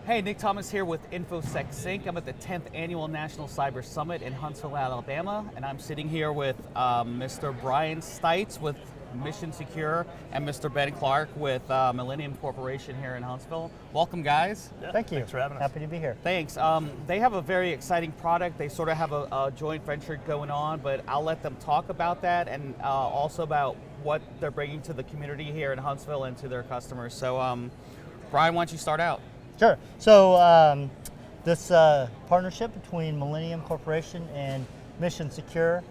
Hey, Nick Thomas here with InfoSec Sync. I'm at the 10th Annual National Cyber Summit in Huntsville, Alabama, and I'm sitting here with Mr. Brian Stites with Mission Secure and Mr. Ben Clark with Millenium Corporation here in Huntsville. Welcome, guys. Yeah, Thank you. Thanks for having us. Happy to be here. Thanks. They have a very exciting product. They sort of have a joint venture going on, but I'll let them talk about that and also about what they're bringing to the community here in Huntsville and to their customers. So, Brian, why don't you start out? Sure. So this partnership between Millenium Corporation and Mission Secure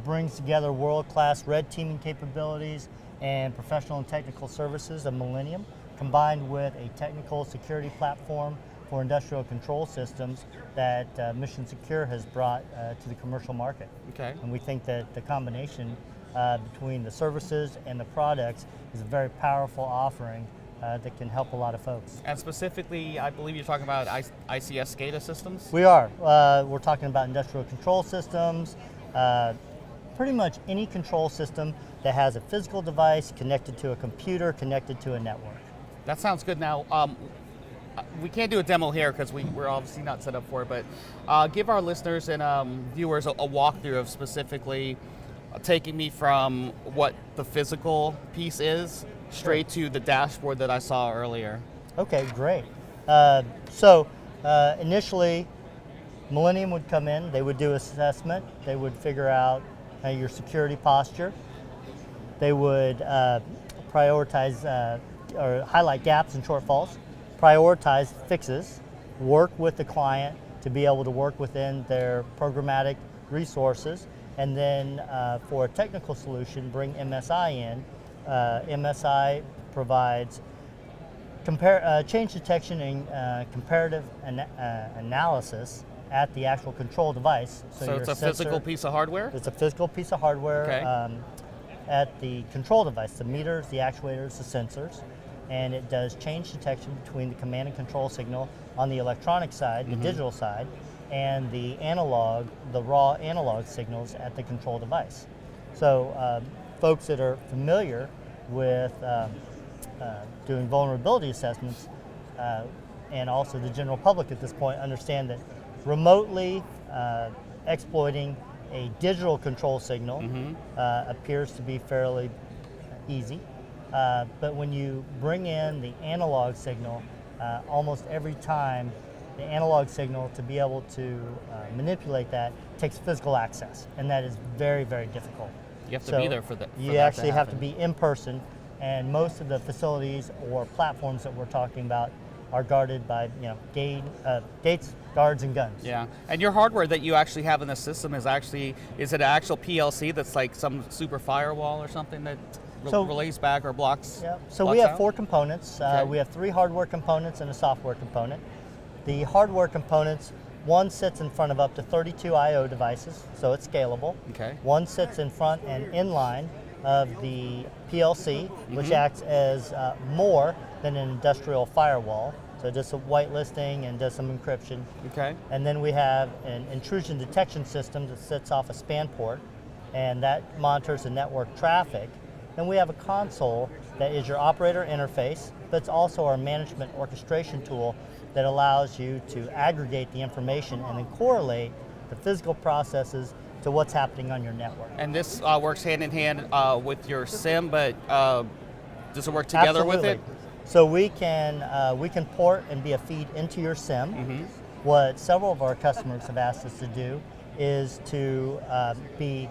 brings together world-class red teaming capabilities and professional and technical services of Millenium, combined with a technical security platform for industrial control systems that Mission Secure has brought to the commercial market. Okay. And we think that the combination between the services and the products is a very powerful offering that can help a lot of folks. And specifically, I believe you're talking about ICS SCADA systems? We are. We're talking about industrial control systems, pretty much any control system that has a physical device connected to a computer, connected to a network. That sounds good. Now, we can't do a demo here because we're obviously not set up for it, but give our listeners and viewers a walkthrough of specifically taking me from what the physical piece is straight to the dashboard that I saw earlier. Okay, great. Initially, Millenium would come in, they would do assessment, they would figure out your security posture, they would prioritize or highlight gaps and shortfalls, prioritize fixes, work with the client to be able to work within their programmatic resources, and then for a technical solution, bring MSI in. MSI provides change detection and comparative analysis at the actual control device. So it's a physical piece of hardware? It's a physical piece of hardware okay. At the control device, the meters, the actuators, the sensors, and it does change detection between the command and control signal on the electronic side, the digital side, and the raw analog signals at the control device. So folks that are familiar with doing vulnerability assessments and also the general public at this point understand that remotely exploiting a digital control signal appears to be fairly easy. But when you bring in the analog signal, almost every time the analog signal to be able to manipulate that takes physical access, and that is very, very difficult. You have to be there for that. You actually have to be in person, and most of the facilities or platforms that we're talking about are guarded by gates, guards, and guns. Yeah, and your hardware that you actually have in the system is it an actual PLC that's like some super firewall or something that relays back or blocks? Yeah. So we have out? 4 components. Okay. We have 3 hardware components and a software component. The hardware components, one sits in front of up to 32 I/O devices, so it's scalable. Okay. One sits in front and in line of the PLC, which acts as more than an industrial firewall. So it does some whitelisting and does some encryption. Okay. And then we have an intrusion detection system that sits off a span port, and that monitors the network traffic. Then we have a console that is your operator interface, but it's also our management orchestration tool that allows you to aggregate the information and then correlate the physical processes to what's happening on your network. And this works hand in hand with your SIM, but does it work together Absolutely. with it? So we can port and be a feed into your SIM. What several of our customers have asked us to do is to be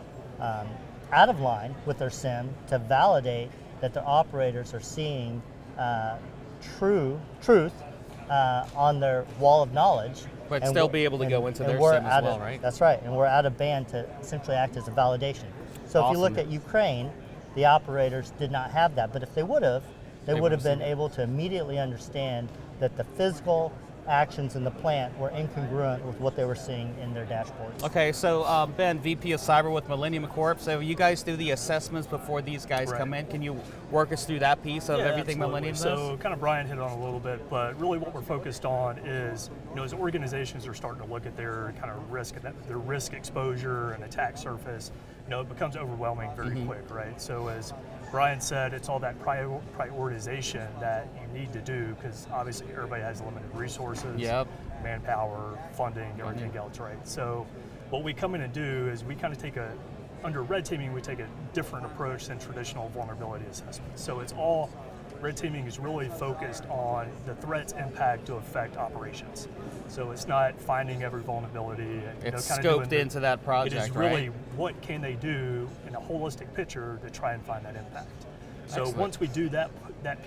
out of line with their SIM to validate that their operators are seeing truth on their wall of knowledge. But and still be able to go into their SIM as well, right? That's right, and we're out of band to essentially act as a validation. So Awesome. if you look at Ukraine, the operators did not have that, but if they would have, they would have been able to immediately understand that the physical actions in the plant were incongruent with what they were seeing in their dashboards. Okay, so Ben, VP of Cyber with Millenium Corp. So you guys do the assessments before these guys come in. Can you work us through that piece of everything absolutely. Millenium does? So kind of Brian hit on a little bit, but really what we're focused on is, as organizations are starting to look at their kind of their risk exposure and attack surface, it becomes overwhelming very quick, right? So as Brian said it's all that prioritization that you need to do, because obviously everybody has limited resources, Yep. manpower, funding, everything else, right? So what we come in and do is we kind of take under red teaming, we take a different approach than traditional vulnerability assessment. So it's all, red teaming is really focused on the threat's impact to affect operations. So it's not finding every vulnerability. And, It's kind of scoped doing into that project, It is really right? what can they do in a holistic picture to try and find that impact. So Excellent. once we do that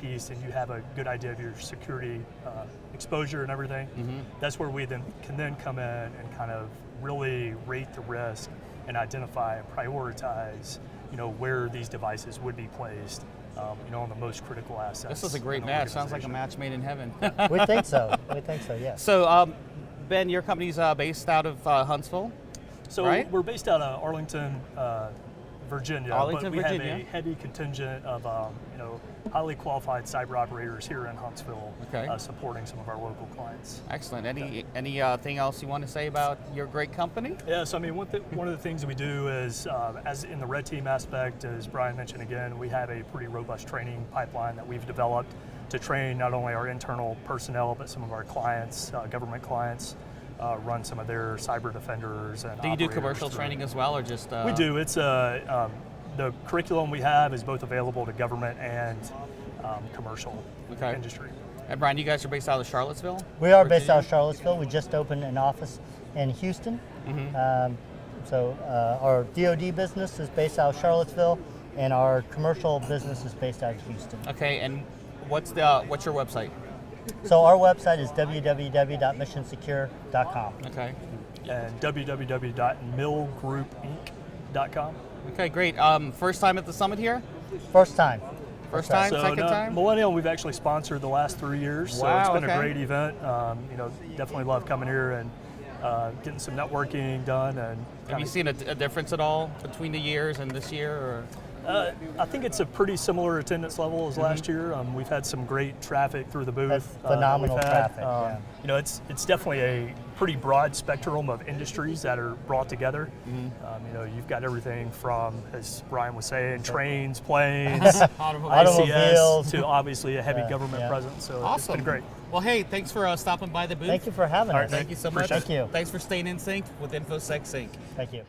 piece and you have a good idea of your security exposure and everything, that's where we can come in and kind of really rate the risk and identify and prioritize, where these devices would be placed, on the most critical assets. This is a great in the match. Sounds like a organization. match made in heaven. We think so. We think so. Yes. So, Ben, your company's based out of Huntsville. So right? we're based out of Arlington, Virginia, Arlington, but we Virginia. have a heavy contingent of highly qualified cyber operators here in Huntsville, Okay. supporting some of our local clients. Excellent. Anything else you want to say about your great company? Yeah, so I mean, one of the things we do is, as in the red team aspect, as Brian mentioned again, we have a pretty robust training pipeline that we've developed to train not only our internal personnel, but some of our clients, government clients, run some of their cyber defenders. And Do you do operators commercial through- training as well, or just? We do. It's the curriculum we have is both available to government and commercial Okay. industry. And Brian, you guys are based out of Charlottesville? We are based Virginia? out of Charlottesville. We just opened an office in Houston. So our DoD business is based out of Charlottesville, and our commercial business is based out of Houston. Okay, and what's your website? So our website is www.missionsecure.com. Okay. And www.millgroupinc.com. Okay, great. First time at the summit here? First time. First time, So second no, time? Millennium, we've actually sponsored the last 3 years, so Wow, it's been okay. a great event. Definitely love coming here and getting some networking done. And Have you seen a difference at all between the years and this year? Or? I think it's a pretty similar attendance level as last year. We've had some great traffic through the booth. That's that phenomenal we've had. traffic, yeah. It's definitely a pretty broad spectrum of industries that are brought together. You've got everything from, as Brian was saying, trains, planes, Automobiles. ICS, to obviously a heavy Yeah, government yeah. presence. So Awesome. it's been great. Well, hey, thanks for stopping by the booth. Thank you for having All right, us. Thank you so much. Appreciate it. Thank you. Thanks for staying in sync with InfoSec Sync. Thank you.